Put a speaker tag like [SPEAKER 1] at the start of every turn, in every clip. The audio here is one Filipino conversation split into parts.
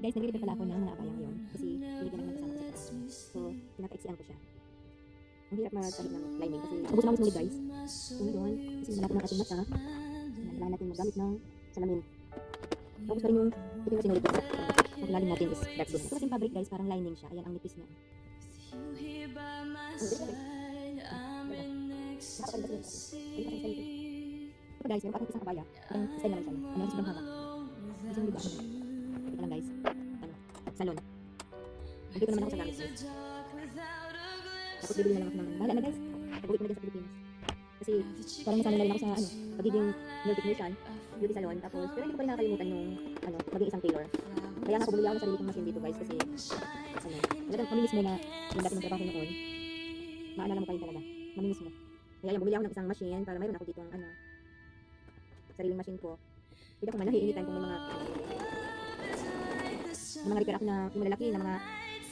[SPEAKER 1] Guys, nag-repair pala ako ng mga abaya ngayon kasi binigyan namin ng kasama ko sa trabaho. So, pinapaiksian ko siya. Ang hirap magkabit ng lining kasi ubos namin sulit guys. So, ngayon, kasi wala ko ng ating mata. Kailangan natin magamit ng salamin. Focus pa rin yung ito yung sinulit ko. Ang lalim natin is dark blue. Ito kasing fabric guys, parang lining siya. Ayan ang nipis niya. Ito guys, meron pa akong isang kabaya. Parang style naman siya. Ano, sobrang haba. Gusto mo diba? Ito lang guys. Ano, salon. Nandito naman ako sa gamit guys. Tapos bibili na lang ako ng bahala na guys. Pag-uwi ko na dyan sa Pilipinas. Kasi parang nasanay na rin ako sa ano, pagiging nail technician, beauty salon. Tapos pero hindi ko pa rin nakakalimutan yung ano, maging isang tailor. Kaya nga bumili ako ng sarili kong machine dito guys kasi ano, talagang maminis mo na yung dati ng trabaho noon. Maalala mo pa rin talaga. Maminis mo. Kaya yung bumili ako ng isang machine para mayroon ako dito ang ano, sariling machine ko. Hindi ako manahi anytime kung may mga repair ako na yung malalaki na mga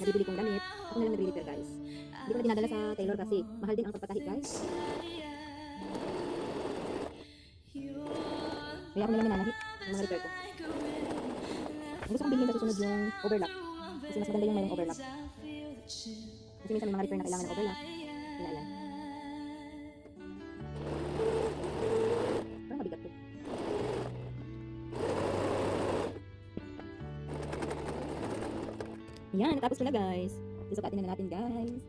[SPEAKER 1] nabibili kong gamit. Ako na lang nagre-repair guys. Hindi ko na dinadala sa tailor kasi mahal din ang pagpatahit guys. Kaya ako na lang nanahit ng mga repair ko. Ang gusto kong bilhin sa susunod yung overlock. Kasi mas maganda yung mayroong overlock. Kasi minsan may mga repair na kailangan ng overlock. Kailangan. Parang mabigat to. Yan, natapos ko na guys. Susukatin na natin guys.